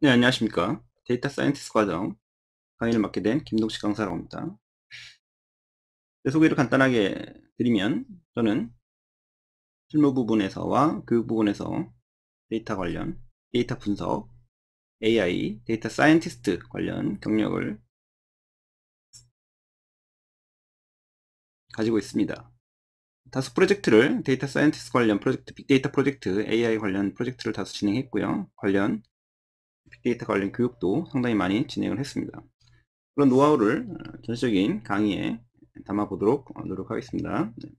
네, 안녕하십니까. 데이터 사이언티스트 과정 강의를 맡게 된 김동식 강사라고 합니다. 제 소개를 간단하게 드리면, 저는 실무 부분에서와 교육 부분에서 데이터 관련, 데이터 분석, AI, 데이터 사이언티스트 관련 경력을 가지고 있습니다. 다수 프로젝트를 데이터 사이언티스트 관련 프로젝트, 빅데이터 프로젝트, AI 관련 프로젝트를 다수 진행했고요. 관련 빅데이터 관련 교육도 상당히 많이 진행을 했습니다. 그런 노하우를 전체적인 강의에 담아보도록 노력하겠습니다. 네.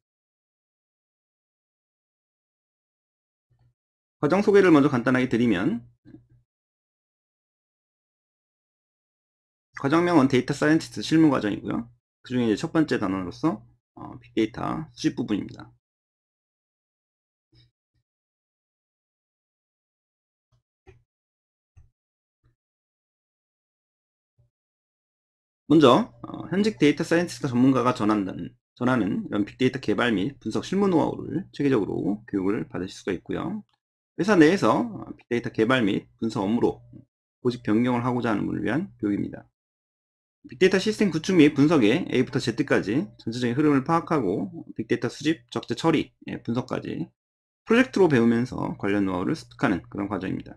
과정 소개를 먼저 간단하게 드리면, 과정명은 데이터 사이언티스트 실무 과정이고요. 그 중에 첫 번째 단원으로서 빅데이터 수집 부분입니다. 먼저 현직 데이터 사이언티스트 전문가가 전하는 이런 빅데이터 개발 및 분석 실무 노하우를 체계적으로 교육을 받으실 수가 있고요. 회사 내에서 빅데이터 개발 및 분석 업무로 보직 변경을 하고자 하는 분을 위한 교육입니다. 빅데이터 시스템 구축 및 분석에 A부터 Z까지 전체적인 흐름을 파악하고 빅데이터 수집, 적재 처리, 분석까지 프로젝트로 배우면서 관련 노하우를 습득하는 그런 과정입니다.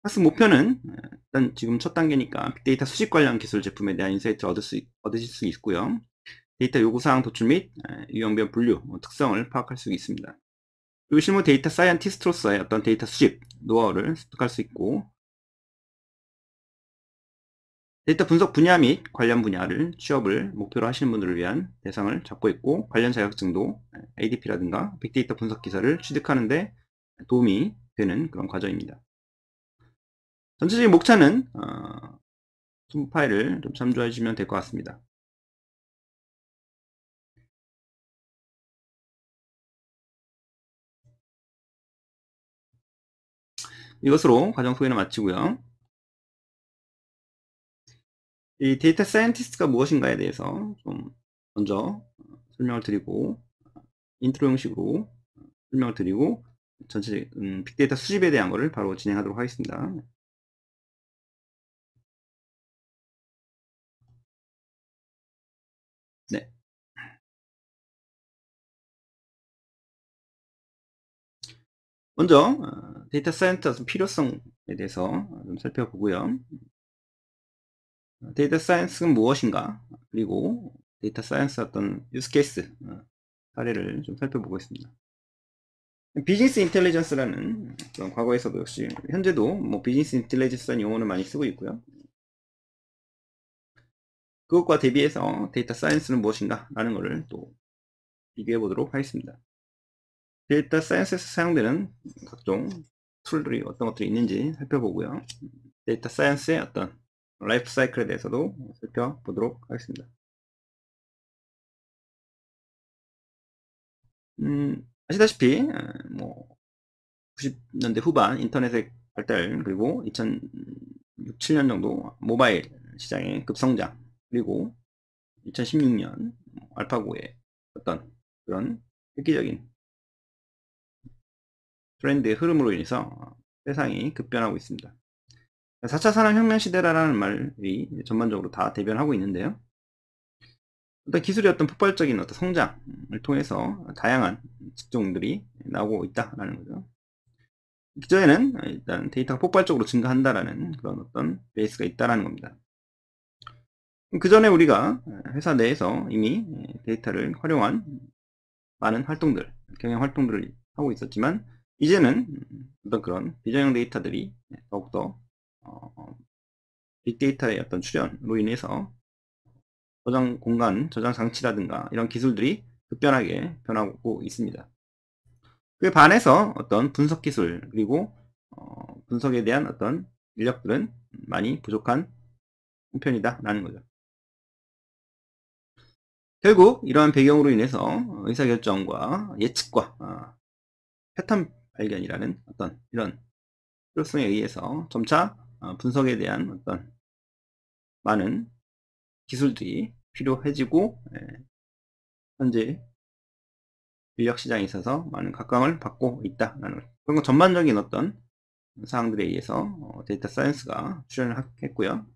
학습 목표는 일단 지금 첫 단계니까 빅데이터 수집 관련 기술 제품에 대한 인사이트를 얻으실 수 있고요. 데이터 요구사항 도출 및 유형별 분류, 특성을 파악할 수 있습니다. 그리고 실무 데이터 사이언티스트로서의 어떤 데이터 수집, 노하우를 습득할 수 있고, 데이터 분석 분야 및 관련 분야를 취업을 목표로 하시는 분들을 위한 대상을 잡고 있고, 관련 자격증도 ADP라든가 빅데이터 분석 기사를 취득하는 데 도움이 되는 그런 과정입니다. 전체적인 목차는 파일을 좀 참조해 주시면 될 것 같습니다. 이것으로 과정 소개는 마치고요. 이 데이터 사이언티스트가 무엇인가에 대해서 좀 먼저 설명을 드리고, 인트로 형식으로 설명을 드리고, 전체 빅데이터 수집에 대한 것을 바로 진행하도록 하겠습니다. 네. 먼저 데이터 사이언티스트 필요성에 대해서 좀 살펴보고요. 데이터 사이언스는 무엇인가, 그리고 데이터 사이언스 어떤 유스 케이스 사례를 좀 살펴보겠습니다. 비즈니스 인텔리전스라는 그런, 과거에서도 역시 현재도 뭐 비즈니스 인텔리전스라는 용어를 많이 쓰고 있고요. 그것과 대비해서 데이터 사이언스는 무엇인가 라는 것을 또 비교해 보도록 하겠습니다. 데이터 사이언스에서 사용되는 각종 툴들이 어떤 것들이 있는지 살펴보고요. 데이터 사이언스의 어떤 라이프 사이클에 대해서도 살펴보도록 하겠습니다. 아시다시피 뭐 90년대 후반 인터넷의 발달, 그리고 2006, 7년 정도 모바일 시장의 급성장, 그리고 2016년 알파고의 어떤 그런 획기적인 트렌드의 흐름으로 인해서 세상이 급변하고 있습니다. 4차 산업혁명 시대라는 말이 전반적으로 다 대변하고 있는데요. 어떤 기술의 어떤 폭발적인 어떤 성장을 통해서 다양한 직종들이 나오고 있다라는 거죠. 기존에는 일단 데이터가 폭발적으로 증가한다라는 그런 어떤 베이스가 있다라는 겁니다. 그 전에 우리가 회사 내에서 이미 데이터를 활용한 많은 활동들, 경영 활동들을 하고 있었지만, 이제는 어떤 그런 비전형 데이터들이 더욱더 빅데이터의 어떤 출현으로 인해서 저장 공간, 저장 장치라든가 이런 기술들이 급변하게 변하고 있습니다. 그에 반해서 어떤 분석 기술, 그리고 분석에 대한 어떤 인력들은 많이 부족한 형편이다라는 거죠. 결국 이러한 배경으로 인해서 의사결정과 예측과 패턴 발견이라는 어떤 이런 필요성에 의해서 점차 분석에 대한 어떤 많은 기술들이 필요해지고, 현재 인력 시장에 있어서 많은 각광을 받고 있다라는, 그런 전반적인 어떤 사항들에 의해서 데이터 사이언스가 출연을 했고요.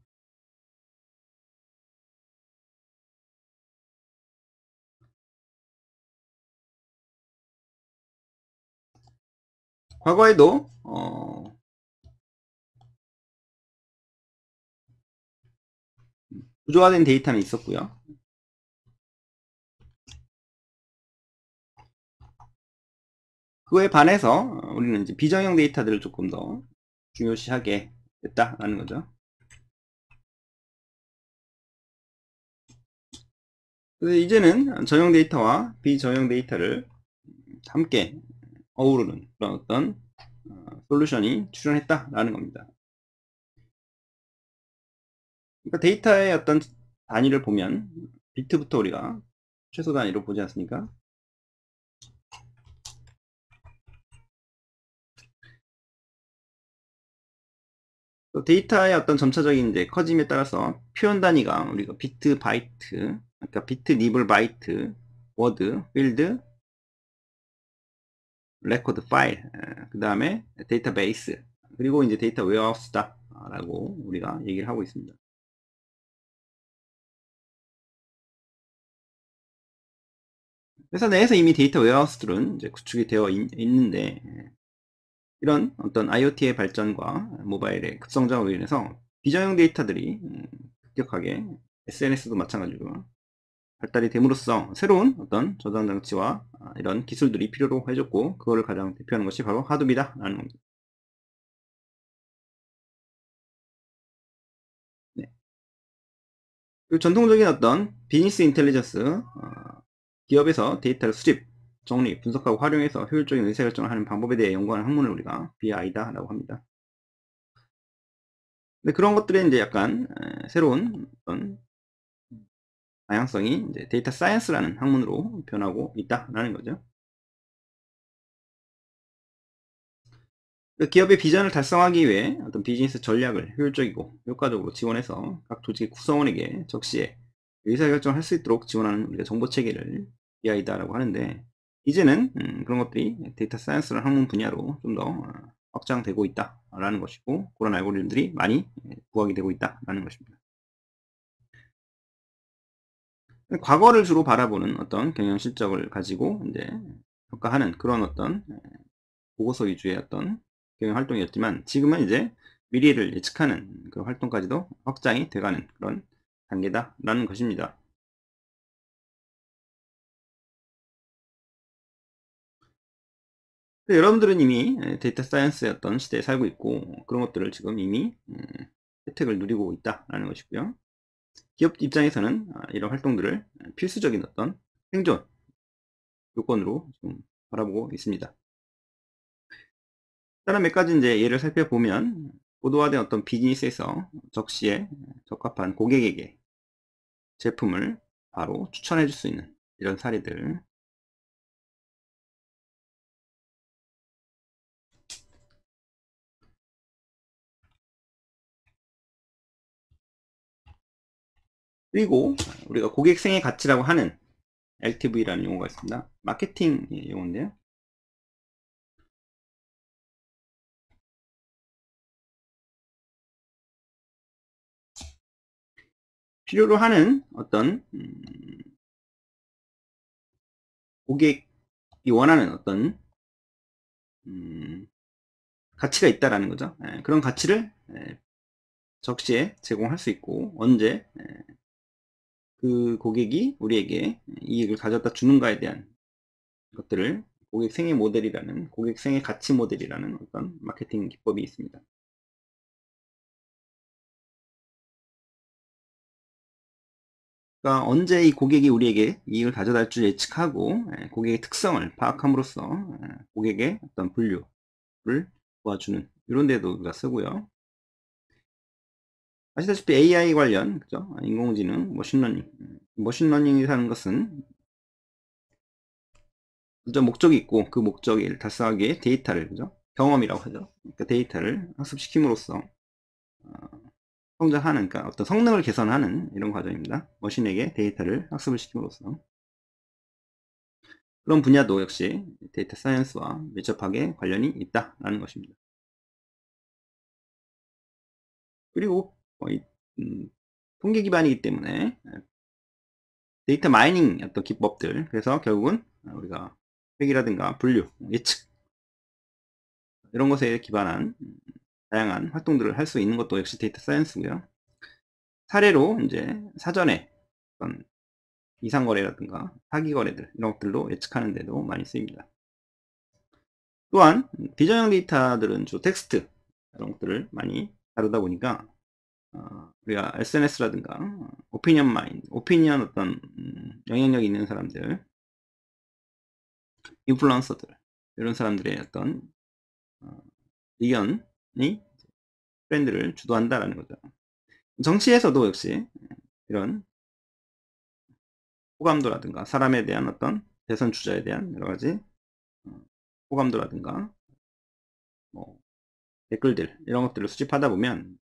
과거에도 구조화된 데이터는 있었고요. 그거에 반해서 우리는 이제 비정형 데이터들을 조금 더 중요시하게 됐다라는 거죠. 그래서 이제는 저형 데이터와 비저형 데이터를 함께 어우르는 그런 어떤 솔루션이 출현했다라는 겁니다. 그러니까 데이터의 어떤 단위를 보면 비트부터 우리가 최소 단위로 보지 않습니까? 또 데이터의 어떤 점차적인 이제 커짐에 따라서 표현 단위가 우리가 비트, 바이트, 그러니까 비트, 니블, 바이트, 워드, 필드, 레코드, 파일, 그 다음에 데이터베이스, 그리고 이제 데이터 웨어하우스다 라고 우리가 얘기를 하고 있습니다. 회사 내에서 이미 데이터 웨어하우스들은 이제 구축이 되어 있는데, 이런 어떤 IoT의 발전과 모바일의 급성장으로 인해서 비정형 데이터들이 급격하게 SNS도 마찬가지로 발달이 됨으로써 새로운 어떤 저장 장치와 이런 기술들이 필요로 해졌고, 그거를 가장 대표하는 것이 바로 하둡이다 라는 겁니다. 네. 그리고 전통적인 어떤 비즈니스 인텔리전스, 기업에서 데이터를 수집, 정리, 분석하고 활용해서 효율적인 의사결정을 하는 방법에 대해 연구하는 학문을 우리가 BI다 라고 합니다. 근데 그런 것들에 이제 약간 새로운 어떤 다양성이 이제 데이터 사이언스라는 학문으로 변하고 있다라는 거죠. 기업의 비전을 달성하기 위해 어떤 비즈니스 전략을 효율적이고 효과적으로 지원해서 각 조직의 구성원에게 적시에 의사결정을 할 수 있도록 지원하는 우리가 정보체계를 BI다라고 하는데, 이제는 그런 것들이 데이터 사이언스라는 학문 분야로 좀 더 확장되고 있다라는 것이고, 그런 알고리즘들이 많이 부각이 되고 있다라는 것입니다. 과거를 주로 바라보는 어떤 경영 실적을 가지고 이제 평가하는 그런 어떤 보고서 위주의 어떤 경영 활동이었지만, 지금은 이제 미래를 예측하는 그런 활동까지도 확장이 돼가는 그런 단계다라는 것입니다. 여러분들은 이미 데이터 사이언스의 어떤 시대에 살고 있고, 그런 것들을 지금 이미 혜택을 누리고 있다라는 것이고요. 기업 입장에서는 이런 활동들을 필수적인 어떤 생존 요건으로 지금 바라보고 있습니다. 다른 몇 가지 이제 예를 살펴보면, 고도화된 어떤 비즈니스에서 적시에 적합한 고객에게 제품을 바로 추천해 줄 수 있는 이런 사례들, 그리고 우리가 고객 생애 가치라고 하는 LTV라는 용어가 있습니다. 마케팅 용어인데요. 필요로 하는 어떤 고객이 원하는 어떤 가치가 있다라는 거죠. 그런 가치를 적시에 제공할 수 있고, 언제 그 고객이 우리에게 이익을 가져다 주는가에 대한 것들을 고객 생애 모델이라는, 고객 생애 가치 모델이라는 어떤 마케팅 기법이 있습니다. 그러니까 언제 이 고객이 우리에게 이익을 가져다 줄 예측하고, 고객의 특성을 파악함으로써 고객의 어떤 분류를 도와주는 이런 데도 우리가 쓰고요. 아시다시피 AI 관련, 그죠? 인공지능, 머신러닝. 머신러닝이라는 것은 그저 목적이 있고, 그 목적을 달성하기 위해 데이터를, 그죠? 경험이라고 하죠. 그러니까 데이터를 학습시킴으로써 성장하는, 그러니까 어떤 성능을 개선하는 이런 과정입니다. 머신에게 데이터를 학습을 시킴으로써. 그런 분야도 역시 데이터 사이언스와 밀접하게 관련이 있다라는 것입니다. 그리고 통계 기반이기 때문에 데이터 마이닝 어떤 기법들, 그래서 결국은 우리가 회계라든가 분류, 예측 이런 것에 기반한 다양한 활동들을 할 수 있는 것도 역시 데이터 사이언스고요. 사례로 이제 사전에 어떤 이상거래라든가 사기거래들 이런 것들도 예측하는 데도 많이 쓰입니다. 또한 비전형 데이터들은 주로 텍스트 이런 것들을 많이 다루다 보니까 우리가 SNS라든가 오피니언 마인드, 오피니언 어떤 영향력 있는 사람들, 인플루언서들 이런 사람들의 어떤 의견이 트렌드를 주도한다라는 거죠. 정치에서도 역시 이런 호감도라든가 사람에 대한 어떤 대선 주자에 대한 여러 가지 호감도라든가 뭐 댓글들 이런 것들을 수집하다 보면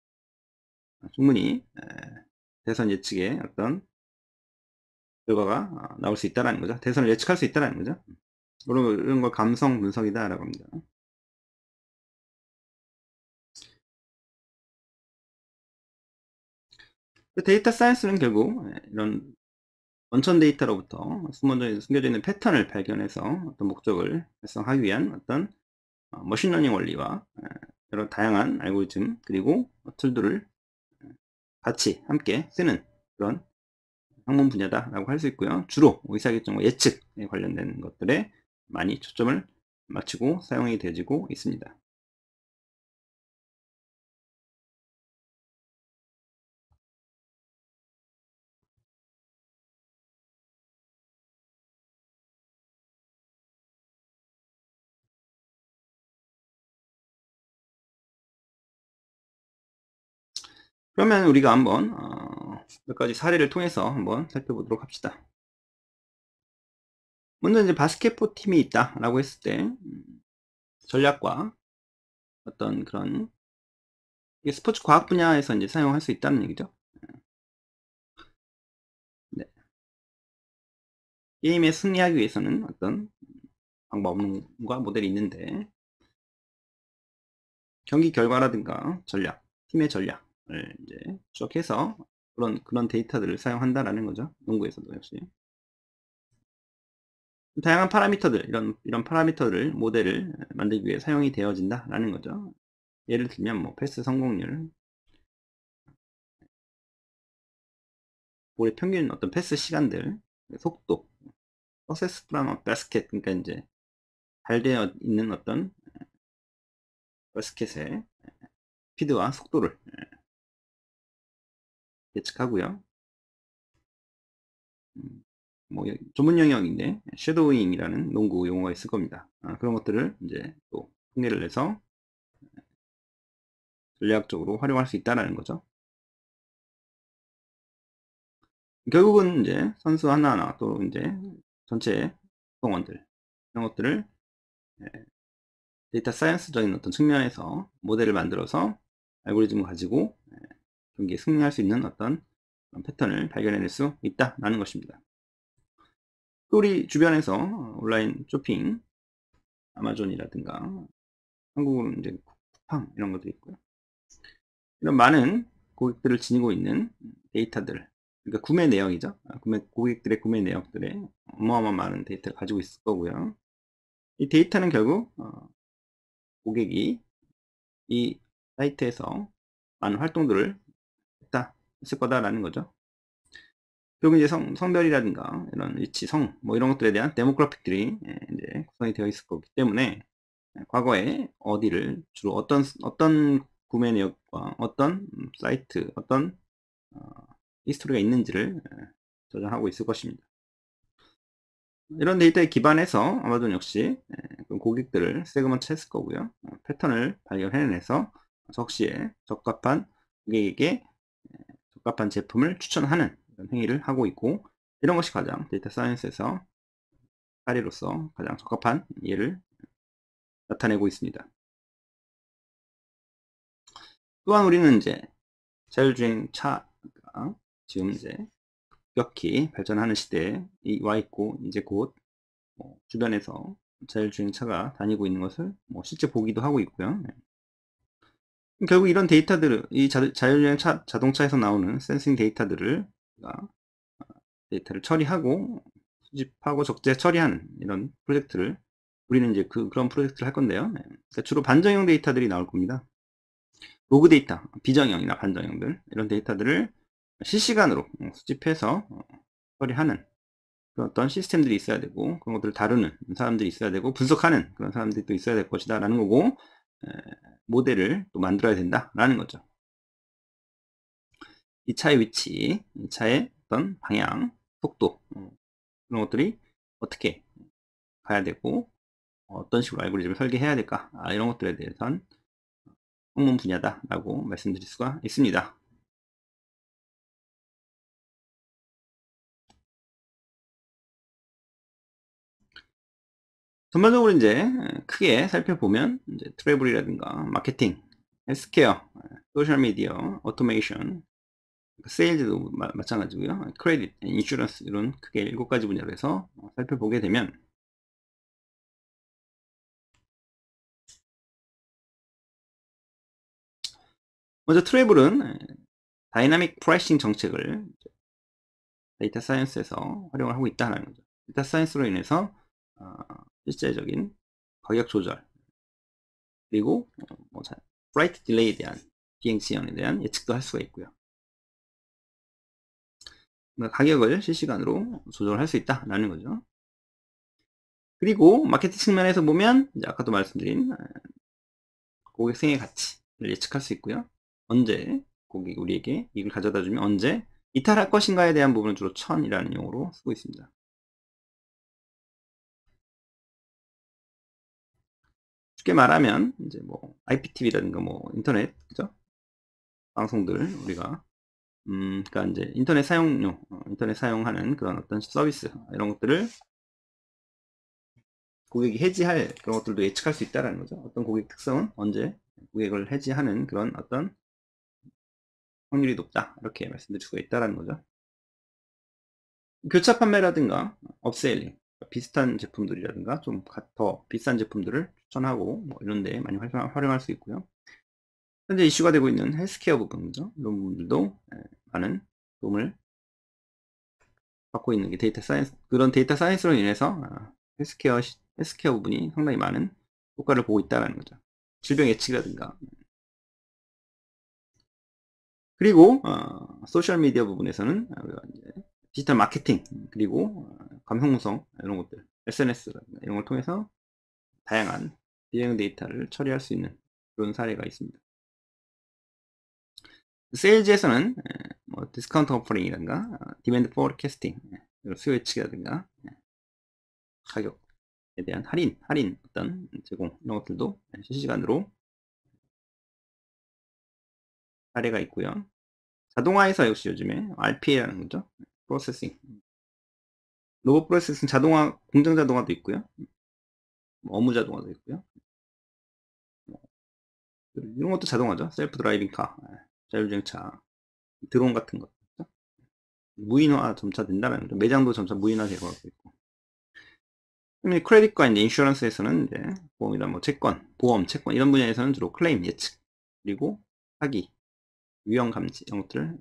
충분히 대선 예측에 어떤 결과가 나올 수 있다는 거죠. 대선을 예측할 수 있다는 거죠. 이런 걸 감성 분석이다라고 합니다. 데이터 사이언스는 결국 이런 원천 데이터로부터 숨겨져 있는 패턴을 발견해서 어떤 목적을 달성하기 위한 어떤 머신러닝 원리와 여러 다양한 알고리즘 그리고 툴들을 같이 함께 쓰는 그런 학문 분야다라고 할 수 있고요. 주로 의사결정과 예측에 관련된 것들에 많이 초점을 맞추고 사용이 되어지고 있습니다. 그러면 우리가 한번 몇 가지 사례를 통해서 한번 살펴보도록 합시다. 먼저 이제 바스켓볼 팀이 있다라고 했을 때 전략과 어떤 그런 스포츠 과학 분야에서 이제 사용할 수 있다는 얘기죠. 네. 게임에 승리하기 위해서는 어떤 방법과 모델이 있는데 경기 결과라든가 전략, 팀의 전략을 이제 추적해서 그런 데이터들을 사용한다라는 거죠. 농구에서도 역시. 다양한 파라미터들, 이런 파라미터를 모델을 만들기 위해 사용이 되어진다라는 거죠. 예를 들면 뭐 패스 성공률, 볼의 평균 어떤 패스 시간들, 속도, 서세스풀한 바스켓, 그러니까 이제 잘 되어 있는 어떤 바스켓의 스피드와 속도를 예측하고요. 뭐 전문 영역인데 섀도우잉이라는 농구 용어가 있을 겁니다. 그런 것들을 이제 또 통계를 내서 전략적으로 활용할 수 있다는 거죠. 결국은 이제 선수 하나하나 또 이제 전체 구성원들 이런 것들을 데이터 사이언스적인 어떤 측면에서 모델을 만들어서 알고리즘을 가지고 경기에 승리할 수 있는 어떤 패턴을 발견해낼 수 있다라는 것입니다. 또 우리 주변에서 온라인 쇼핑, 아마존이라든가 한국으로는 이제 쿠팡 이런 것도 있고요. 이런 많은 고객들을 지니고 있는 데이터들, 그러니까 구매 내역이죠. 고객들의 구매 내역들에 어마어마한 많은 데이터를 가지고 있을 거고요. 이 데이터는 결국 고객이 이 사이트에서 많은 활동들을 했을 거다라는 거죠. 결국 이제 성별이라든가 이런 위치, 뭐 이런 것들에 대한 데모그래픽들이 이제 구성이 되어 있을 거기 때문에 과거에 어디를 주로 어떤 구매 내역과 어떤 사이트, 어떤 히스토리가 있는지를 저장하고 있을 것입니다. 이런 데이터에 기반해서 아마존 역시 고객들을 세그먼트 했을 거고요. 패턴을 발견해내서 적시에 적합한 고객에게 적합한 제품을 추천하는 행위를 하고 있고, 이런 것이 가장 데이터 사이언스에서 사례로서 가장 적합한 예를 나타내고 있습니다. 또한 우리는 이제 자율주행 차가 지금 이제 급격히 발전하는 시대에 와 있고, 이제 곧 주변에서 자율주행 차가 다니고 있는 것을 실제 보기도 하고 있고요. 결국 이런 데이터들을, 이 자율주행 자동차에서 나오는 센싱 데이터들을, 데이터를 처리하고, 수집하고 적재 처리하는 이런 프로젝트를, 우리는 이제 그런 프로젝트를 할 건데요. 네. 그러니까 주로 반정형 데이터들이 나올 겁니다. 로그 데이터, 비정형이나 반정형들, 이런 데이터들을 실시간으로 수집해서 처리하는 그런 어떤 시스템들이 있어야 되고, 그런 것들을 다루는 사람들이 있어야 되고, 분석하는 그런 사람들이 또 있어야 될 것이다 라는 거고, 모델을 또 만들어야 된다 라는 거죠. 이 차의 위치, 이 차의 어떤 방향, 속도, 그런 것들이 어떻게 가야 되고, 어떤 식으로 알고리즘을 설계해야 될까, 이런 것들에 대해서는 학문 분야다 라고 말씀드릴 수가 있습니다. 전반적으로 이제 크게 살펴보면 이제 트래블이라든가 마케팅, 헬스케어, 소셜미디어, 오토메이션, 세일즈도 마찬가지고요. 크레딧, 인슈런스 이런 크게 7가지 분야로 해서 살펴보게 되면, 먼저 트래블은 다이나믹 프라이싱 정책을 데이터 사이언스에서 활용을 하고 있다는 거죠. 데이터 사이언스로 인해서 실제적인 가격 조절, 그리고 플라이트 딜레이에 대한 비행 지연에 대한 예측도 할 수가 있고요. 그러니까 가격을 실시간으로 조절할 수 있다라는 거죠. 그리고 마케팅 측면에서 보면 이제 아까도 말씀드린 고객 생애 가치를 예측할 수 있고요. 언제 고객이 우리에게 이걸 가져다 주면 언제 이탈할 것인가에 대한 부분은 주로 천이라는 용어로 쓰고 있습니다. 쉽게 말하면 이제 뭐 IPTV라든가 뭐 인터넷, 그죠? 방송들 우리가 그러니까 이제 인터넷 사용료, 인터넷 사용하는 그런 어떤 서비스 이런 것들을 고객이 해지할 그런 것들도 예측할 수 있다라는 거죠. 어떤 고객 특성은 언제 고객을 해지하는 그런 어떤 확률이 높다 이렇게 말씀드릴 수가 있다라는 거죠. 교차 판매라든가 업셀링, 비슷한 제품들이라든가 좀 더 비싼 제품들을 추천하고 뭐 이런 데 많이 활용할 수 있고요. 현재 이슈가 되고 있는 헬스케어 부분이죠. 이런 부분들도 많은 도움을 받고 있는 게 데이터 사이언스, 그런 데이터 사이언스로 인해서 헬스케어 부분이 상당히 많은 효과를 보고 있다는 거죠. 질병 예측이라든가. 그리고 소셜미디어 부분에서는 디지털 마케팅, 그리고 감성무성 이런 것들, SNS라든가 이런 걸 통해서 다양한 비행 데이터를 처리할 수 있는 그런 사례가 있습니다. 세일즈에서는 뭐 디스카운트 오퍼링이라든가 디맨드 포캐스팅, 수요 예측이라든가 가격에 대한 할인 어떤 제공 이런 것들도 실시간으로 사례가 있고요. 자동화에서 역시 요즘에 RPA라는 거죠. 프로세싱, 로봇 프로세싱 자동화, 공정 자동화도 있고요. 업무 자동화도 있고요. 이런 것도 자동화죠. 셀프 드라이빙 카, 자율주행차, 드론 같은 것. 무인화 점차 된다는 거죠. 매장도 점차 무인화 되고 있고. 크레딧과 이제 인슈런스에서는 이제 보험이나 뭐 채권, 보험, 채권 이런 분야에서는 주로 클레임 예측, 그리고 사기, 위험 감지 이런 것들을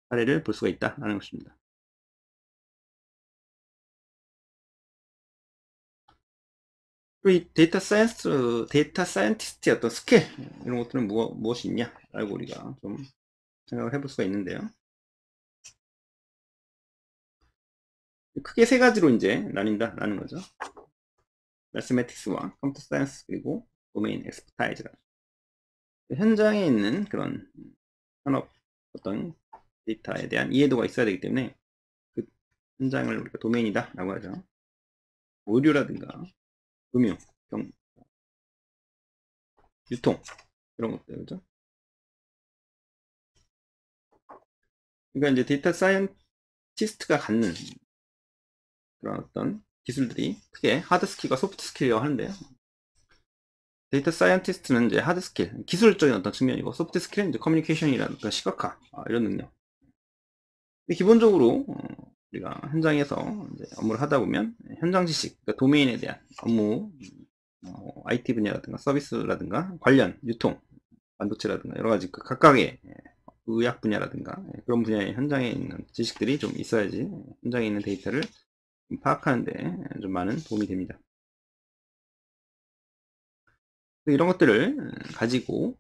사례를 볼 수가 있다라는 것입니다. 그리고 이 데이터 사이언티스트의 어떤 스킬 이런 것들은 무엇이 있냐라고 우리가 좀 생각을 해볼 수가 있는데요. 크게 세 가지로 이제 나뉜다라는 거죠. 매스매틱스와 컴퓨터 사이언스 그리고 도메인 엑스퍼타이즈가 현장에 있는 그런 산업 어떤 데이터에 대한 이해도가 있어야 되기 때문에 그 현장을 우리가 도메인이다 라고 하죠. 의료라든가 금융, 유통 이런 것들 그죠. 그러니까 이제 데이터 사이언티스트가 갖는 그런 어떤 기술들이 크게 하드 스킬과 소프트 스킬이라고 하는데요. 데이터 사이언티스트는 이제 하드 스킬, 기술적인 어떤 측면이고, 소프트 스킬은 이제 커뮤니케이션이라든가 시각화, 이런 능력. 근데 기본적으로, 우리가 현장에서 이제 업무를 하다 보면, 현장 지식, 그러니까 도메인에 대한 업무 IT 분야라든가 서비스라든가 관련 유통, 반도체라든가 여러 가지 그 각각의 의학 분야라든가 그런 분야의 현장에 있는 지식들이 좀 있어야지 현장에 있는 데이터를 파악하는데 좀 많은 도움이 됩니다. 이런 것들을 가지고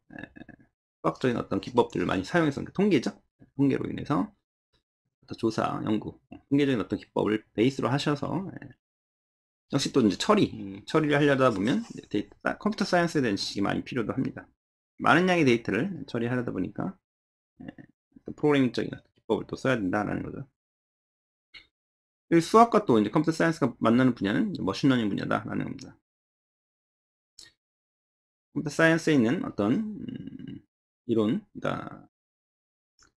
수학적인 어떤 기법들을 많이 사용해서 통계죠. 통계로 인해서 조사, 연구, 통계적인 어떤 기법을 베이스로 하셔서 역시 또 이제 처리를 하려다 보면 컴퓨터 사이언스에 대한 지식이 많이 필요도 합니다. 많은 양의 데이터를 처리하려다 보니까 프로그래밍적인 기법을 또 써야 된다는 거죠. 수학과 또 이제 컴퓨터 사이언스가 만나는 분야는 머신러닝 분야다라는 겁니다. 컴퓨터 사이언스에 있는 어떤 이론, 그러니까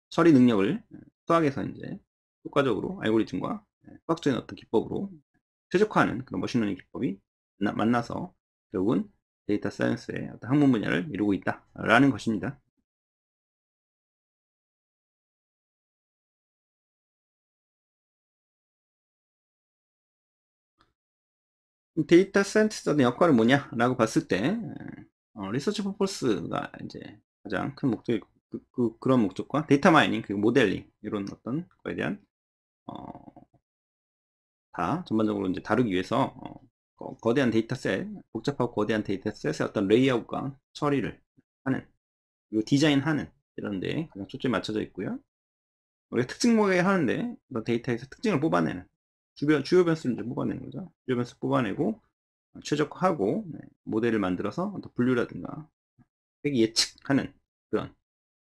처리 능력을 수학에서 이제 효과적으로 알고리즘과 수학적인 어떤 기법으로 최적화하는 그런 머신러닝 기법이 만나서 결국은 데이터 사이언스의 어떤 학문 분야를 이루고 있다라는 것입니다. 데이터 사이언티스트의 역할은 뭐냐라고 봤을 때 리서치 퍼포스가 이제 가장 큰 목적이고 그런 목적과 데이터 마이닝 그리고 모델링 이런 어떤 거에 대한 다 전반적으로 이제 다루기 위해서 거대한 데이터셋, 복잡하고 거대한 데이터셋의 어떤 레이아웃과 처리를 하는 그리고 디자인하는 이런 데 가장 초점이 맞춰져 있고요. 우리가 특징 모델 하는데 데이터에서 특징을 뽑아내는 주요 변수를 이제 뽑아내는 거죠. 주요 변수 뽑아내고 최적화하고 모델을 만들어서 분류라든가 예측하는 그런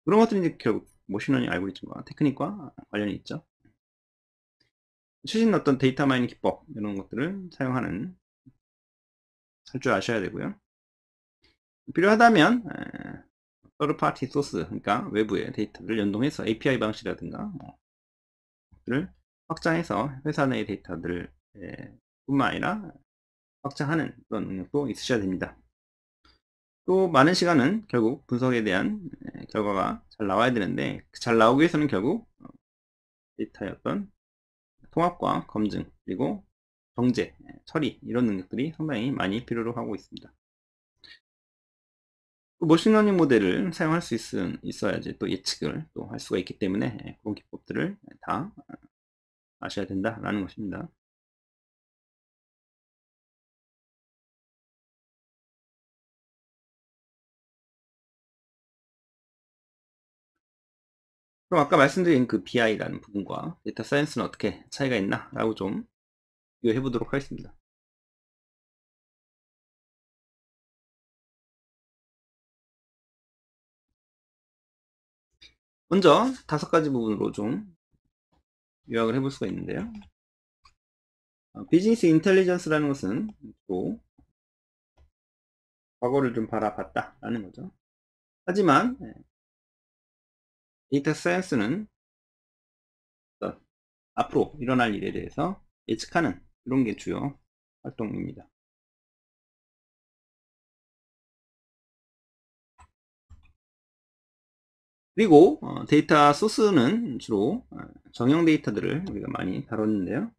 것들이 이제 결국 머신러닝 알고리즘과 테크닉과 관련이 있죠. 최신 어떤 데이터 마이닝 기법 이런 것들을 사용하는 할 줄 아셔야 되고요. 필요하다면 third party 소스 그러니까 외부의 데이터를 연동해서 API 방식이라든가 를 확장해서 회사 내의 데이터들 뿐만 아니라 확장하는 그런 능력도 있으셔야 됩니다. 또 많은 시간은 결국 분석에 대한 결과가 잘 나와야 되는데 잘 나오기 위해서는 결국 데이터의 어떤 통합과 검증 그리고 정제, 처리 이런 능력들이 상당히 많이 필요로 하고 있습니다. 또 머신러닝 모델을 사용할 수 있어야지 또 예측을 또 할 수가 있기 때문에 그런 기법들을 다 아셔야 된다라는 것입니다. 그럼 아까 말씀드린 그 BI라는 부분과 데이터 사이언스는 어떻게 차이가 있나 라고 좀 비교해 보도록 하겠습니다. 먼저 5가지 부분으로 좀 요약을 해볼 수가 있는데요. 비즈니스 인텔리전스라는 것은 또 과거를 좀 바라봤다라는 거죠. 하지만 데이터 사이언스는 앞으로 일어날 일에 대해서 예측하는 이런 게 주요 활동입니다. 그리고 데이터 소스는 주로 정형 데이터들을 우리가 많이 다뤘는데요.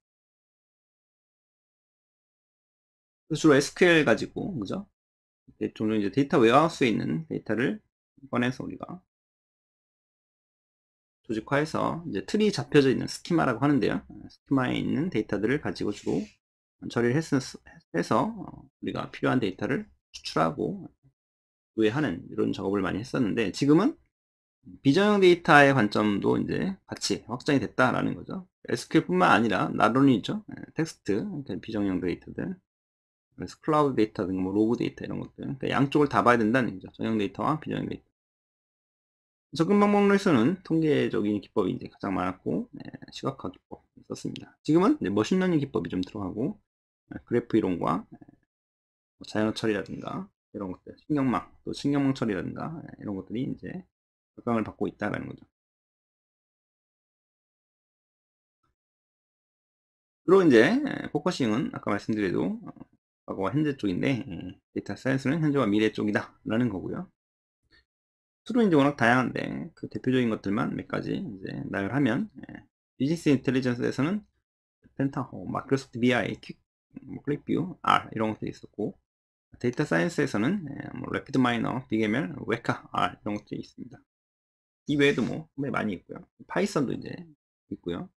주로 SQL 가지고 그죠? 종종 이제 데이터 웨어하우스에 있는 데이터를 꺼내서 우리가 조직화해서 이제 틀이 잡혀져 있는 스키마라고 하는데요. 스키마에 있는 데이터들을 가지고 주로 처리를 해서 우리가 필요한 데이터를 추출하고 조회하는 이런 작업을 많이 했었는데 지금은 비정형 데이터의 관점도 이제 같이 확장이 됐다라는 거죠. SQL뿐만 아니라 나론이죠. 텍스트, 비정형 데이터들, 그래서 클라우드 데이터 등 뭐 로그 데이터 이런 것들, 그러니까 양쪽을 다 봐야 된다는 거죠. 정형 데이터와 비정형 데이터. 접근 방법론에서는 통계적인 기법이 이제 가장 많았고 시각화 기법 썼습니다. 지금은 이제 머신러닝 기법이 좀 들어가고 그래프 이론과 자연어 처리라든가 이런 것들, 신경망 또 신경망 처리라든가 이런 것들이 이제 각광을 받고 있다라는 거죠. 주로 이제 포커싱은 아까 말씀드려도 과거와 현재 쪽인데 데이터 사이언스는 현재와 미래 쪽이다 라는 거고요. 툴은 이제 워낙 다양한데 그 대표적인 것들만 몇 가지 이제 나열하면 비즈니스 인텔리전스에서는 펜타, 마이크로소프트 BI, 클릭뷰, R 이런 것들이 있었고 데이터 사이언스에서는 뭐 래피드 마이너, 빅ML, 웨카, R 이런 것들이 있습니다. 이 외에도 뭐 정말 많이 있고요. 파이썬도 이제 있고요.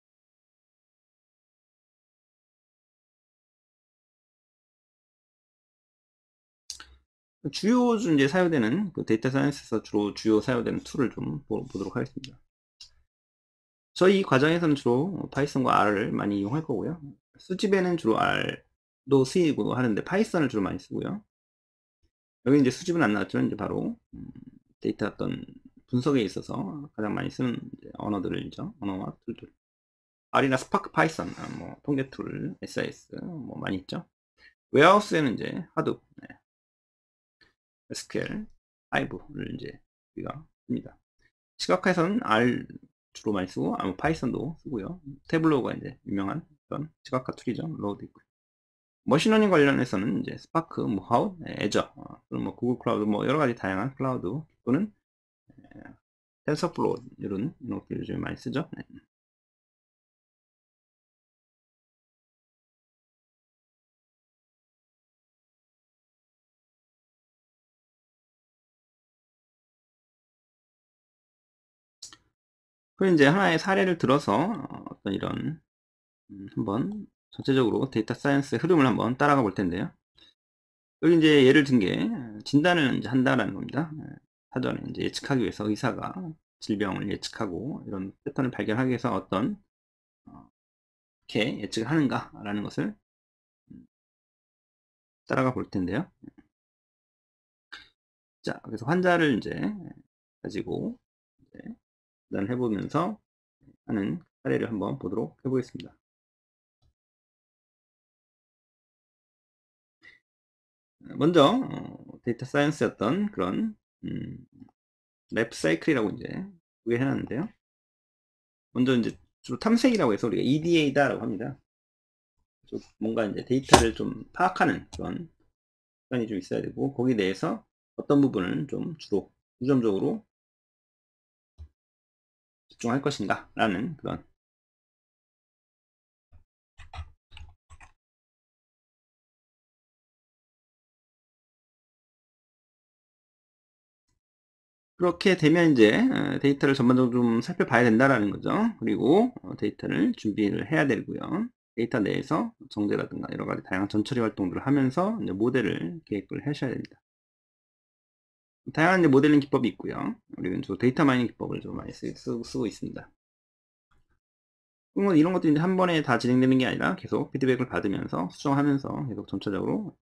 주요 이제 사용되는 그 데이터 사이언스에서 주로 주요 사용되는 툴을 좀 보도록 하겠습니다. 저희 과정에서는 주로 파이썬과 R을 많이 이용할 거고요. 수집에는 주로 R도 쓰이고 하는데 파이썬을 주로 많이 쓰고요. 여기 이제 수집은 안 나왔지만 이제 바로 데이터 어떤 분석에 있어서 가장 많이 쓰는 언어들이죠. 언어와 툴들. R이나 스파크, 파이썬, 뭐 통계 툴, SIS 뭐 많이 있죠. 웨어하우스에는 이제 하둡, SQL, 하이브를 이제 우리가 씁니다. 시각화에서는 R 주로 많이 쓰고, 뭐 파이썬도 쓰고요. 태블로가 이제 유명한 그런 시각화 툴이죠. 로드 있고. 머신러닝 관련해서는 이제 스파크, 뭐 하우, 애저, 또는 뭐 구글 클라우드, 뭐 여러 가지 다양한 클라우드 또는 텐서플로우 이런 것들 요즘 많이 쓰죠. 네. 그럼 이제 하나의 사례를 들어서 어떤 이런 한번 전체적으로 데이터 사이언스의 흐름을 한번 따라가 볼 텐데요. 여기 이제 예를 든 게 진단을 이제 한다라는 겁니다. 사전에 이제 예측하기 위해서 의사가 질병을 예측하고 이런 패턴을 발견하기 위해서 어떤 이렇게 예측을 하는가라는 것을 따라가 볼 텐데요. 자, 그래서 환자를 이제 가지고 이제 진단을 해보면서 하는 사례를 한번 보도록 해보겠습니다. 먼저 데이터 사이언스였던 그런 랩 사이클이라고 이제 소개해놨는데요. 먼저 이제 주로 탐색이라고 해서 우리가 EDA다라고 합니다. 뭔가 이제 데이터를 좀 파악하는 그런 시간이 좀 있어야 되고 거기 내에서 어떤 부분을 좀 주로 중점적으로 집중할 것인가 라는 그런 그렇게 되면 이제 데이터를 전반적으로 좀 살펴봐야 된다라는 거죠. 그리고 데이터를 준비를 해야 되고요. 데이터 내에서 정제라든가 여러 가지 다양한 전처리 활동들을 하면서 이제 모델을 계획을 하셔야 됩니다. 다양한 이제 모델링 기법이 있고요. 우리는 주 데이터 마이닝 기법을 좀 많이 쓰고 있습니다. 그러면 이런 것들이 이제 한 번에 다 진행되는 게 아니라 계속 피드백을 받으면서 수정하면서 계속 점차적으로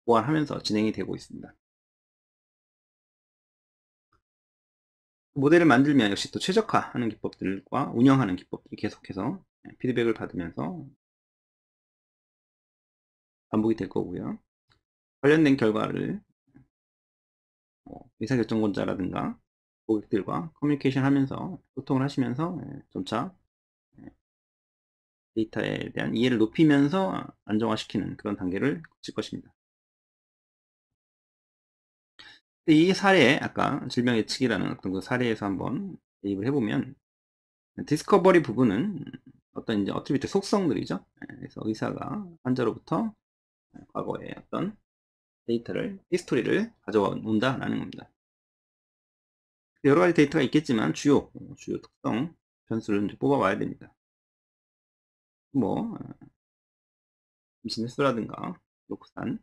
보완하면서 진행이 되고 있습니다. 모델을 만들면 역시 또 최적화하는 기법들과 운영하는 기법들이 계속해서 피드백을 받으면서 반복이 될 거고요. 관련된 결과를 의사결정권자라든가 고객들과 커뮤니케이션 하면서 소통을 하시면서 점차 데이터에 대한 이해를 높이면서 안정화시키는 그런 단계를 거칠 것입니다. 이 사례, 아까 질병 예측이라는 어떤 그 사례에서 한번 대입을 해보면 디스커버리 부분은 어떤 이제 어트리뷰트 속성들이죠. 그래서 의사가 환자로부터 과거의 어떤 데이터를, 히스토리를 가져온다라는 겁니다. 여러 가지 데이터가 있겠지만 주요 특성 변수를 이제 뽑아와야 됩니다. 뭐 임신 횟수라든가 녹산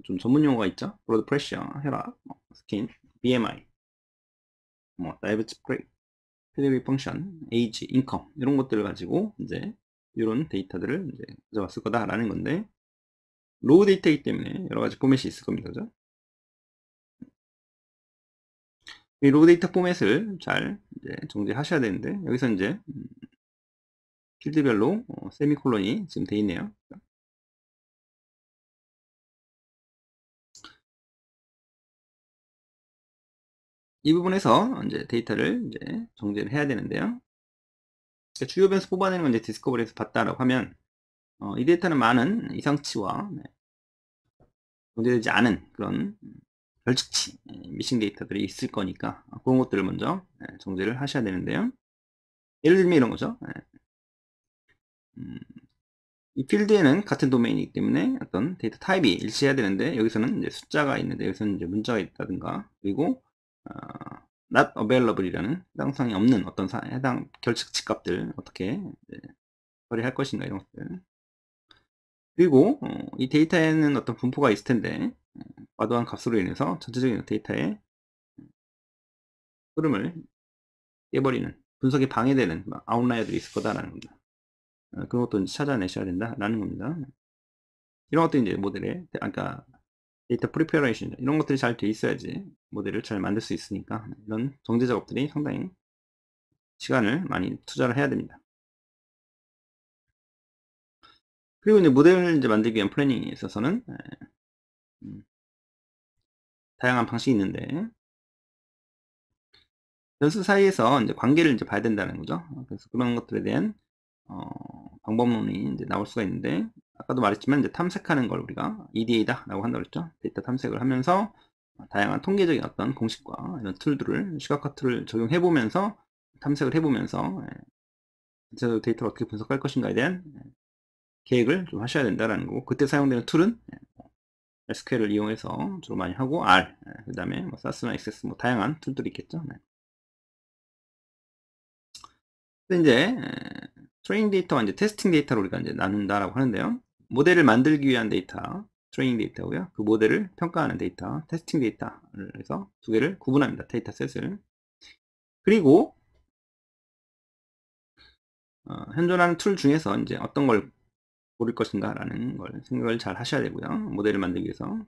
좀 전문 용어가 있죠. 블러드 프레셔, 혈압, 스킨, BMI, 뭐 다이어베티스 필리비 펑션, 에이지, 인컴 이런 것들을 가지고 이제 이런 데이터들을 이제 가져왔을 거다라는 건데 로우 데이터이기 때문에 여러 가지 포맷이 있을 겁니다. 그죠? 이 로우 데이터 포맷을 잘 이제 정제하셔야 되는데 여기서 이제 필드별로 세미콜론이 지금 돼 있네요. 이 부분에서 이제 데이터를 이제 정제를 해야 되는데요. 그러니까 주요 변수 뽑아내는 건 이제 디스커버리에서 봤다라고 하면 이 데이터는 많은 이상치와 정제되지 않은 그런 별측치 미싱 데이터들이 있을 거니까 그런 것들을 먼저 정제를 하셔야 되는데요. 예를 들면 이런 거죠. 이 필드에는 같은 도메인이기 때문에 어떤 데이터 타입이 일치해야 되는데, 여기서는 이제 숫자가 있는데, 여기서는 이제 문자가 있다든가, 그리고, not available 이라는 해당사항이 없는 어떤 해당 결측 값들 어떻게 처리할 것인가, 이런 것들. 그리고, 이 데이터에는 어떤 분포가 있을 텐데, 과도한 값으로 인해서 전체적인 데이터의 흐름을 깨버리는, 분석이 방해되는 아웃라이어들이 있을 거다라는 겁니다. 그런 것도 찾아내셔야 된다라는 겁니다. 이런 것도 이제 모델에, 아까 데이터 프리퍼레이션 이런 것들이 잘 돼 있어야지 모델을 잘 만들 수 있으니까, 이런 정제 작업들이 상당히 시간을 많이 투자를 해야 됩니다. 그리고 이제 모델을 이제 만들기 위한 플래닝에 있어서는 다양한 방식이 있는데, 변수 사이에서 이제 관계를 이제 봐야 된다는 거죠. 그래서 그런 것들에 대한 방법론이 이제 나올 수가 있는데, 아까도 말했지만 이제 탐색하는 걸 우리가 EDA다라고 한다고 했죠. 데이터 탐색을 하면서 다양한 통계적인 어떤 공식과 이런 툴들을, 시각화 툴을 적용해 보면서 탐색을 해 보면서 데이터를 어떻게 분석할 것인가에 대한 계획을 좀 하셔야 된다라는 거고, 그때 사용되는 툴은 SQL을 이용해서 주로 많이 하고, R, 그 다음에 뭐 SAS나 XS 뭐 다양한 툴들이 있겠죠. 근데 이제 트레이닝 데이터와 이제 테스팅 데이터로 우리가 이제 나눈다라고 하는데요. 모델을 만들기 위한 데이터, 트레이닝 데이터고요. 그 모델을 평가하는 데이터, 테스팅 데이터를 해서 두 개를 구분합니다. 데이터셋을. 그리고 현존하는 툴 중에서 이제 어떤 걸 고를 것인가라는 걸 생각을 잘 하셔야 되고요. 모델을 만들기 위해서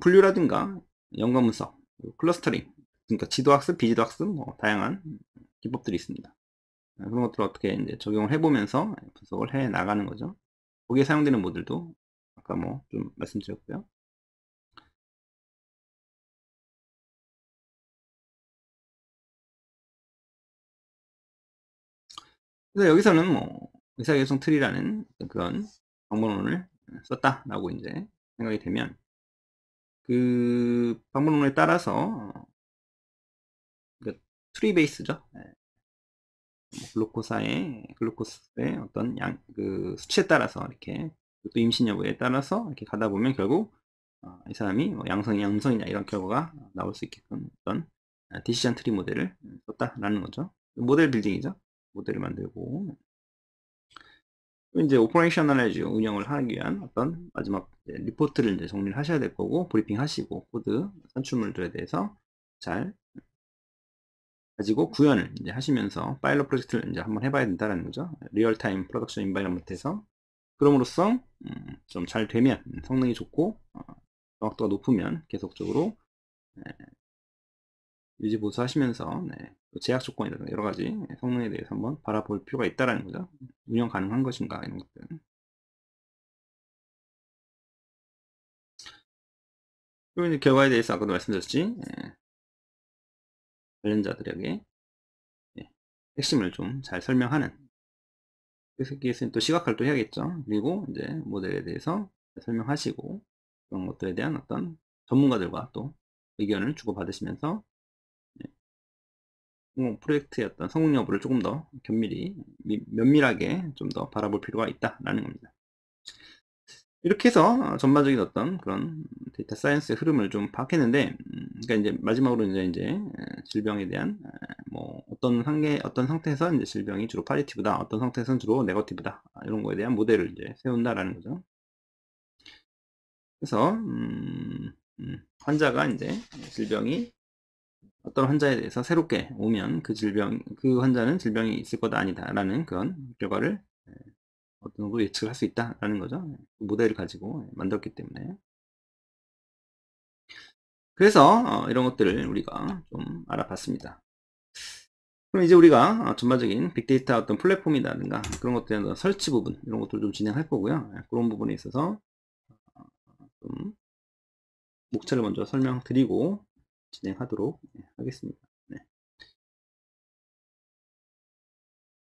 분류라든가 연관 분석, 클러스터링, 그러니까 지도학습, 비지도학습, 뭐 다양한 기법들이 있습니다. 그런 것들을 어떻게 이제 적용을 해보면서 분석을 해 나가는 거죠. 거기에 사용되는 모델도 아까 뭐 좀 말씀드렸고요. 그래서 여기서는 뭐 의사결정 트리라는 그런 방법론을 썼다라고 이제 생각이 되면, 그 방법론에 따라서 그 트리 베이스죠. 글루코스의 어떤 그 수치에 따라서 이렇게, 또 임신 여부에 따라서 이렇게 가다 보면 결국 이 사람이 뭐 양성이냐 이런 결과가 나올 수 있게끔 어떤 디시전 트리 모델을 썼다라는 거죠. 모델 빌딩이죠. 모델을 만들고 이제 오퍼레이셔널라이즈 운영을 하기 위한 어떤 마지막 리포트를 이제 정리를 하셔야 될 거고, 브리핑 하시고 코드 산출물들에 대해서 잘 가지고 구현을 이제 하시면서 파일럿 프로젝트를 이제 한번 해봐야 된다는 거죠. 리얼타임 프로덕션 인바이러먼트에서. 그럼으로써 좀 잘 되면, 성능이 좋고 정확도가 높으면 계속적으로 유지 보수하시면서 또 제약 조건이라든가 여러 가지 성능에 대해서 한번 바라볼 필요가 있다는 거죠. 운영 가능한 것인가 이런 것들. 그리고 이제 결과에 대해서 아까도 말씀드렸지, 관련자들에게 핵심을 좀 잘 설명하는, 그래서 여기에서는 또 시각화를 또 해야겠죠. 그리고 이제 모델에 대해서 설명하시고, 그런 것들에 대한 어떤 전문가들과 또 의견을 주고받으시면서 프로젝트의 어떤 성공 여부를 조금 더 면밀히, 면밀하게 좀 더 바라볼 필요가 있다라는 겁니다. 이렇게 해서 전반적인 어떤 그런 데이터 사이언스의 흐름을 좀 파악했는데, 그러니까 이제 마지막으로 이제 질병에 대한 뭐 어떤 상태에서 이제 질병이 주로 파지티브다, 어떤 상태에서는 주로 네거티브다, 이런 거에 대한 모델을 이제 세운다라는 거죠. 그래서 환자가 이제 질병이 어떤 환자에 대해서 새롭게 오면 그 환자는 질병이 있을 거다 아니다라는 그런 결과를 어떤 정도 예측을 할 수 있다라는 거죠. 그 모델을 가지고 만들었기 때문에. 그래서 이런 것들을 우리가 좀 알아봤습니다. 그럼 이제 우리가 전반적인 빅데이터 어떤 플랫폼이라든가 그런 것들에 대한 설치 부분, 이런 것들을 좀 진행할 거고요. 그런 부분에 있어서 좀 목차를 먼저 설명드리고 진행하도록 하겠습니다.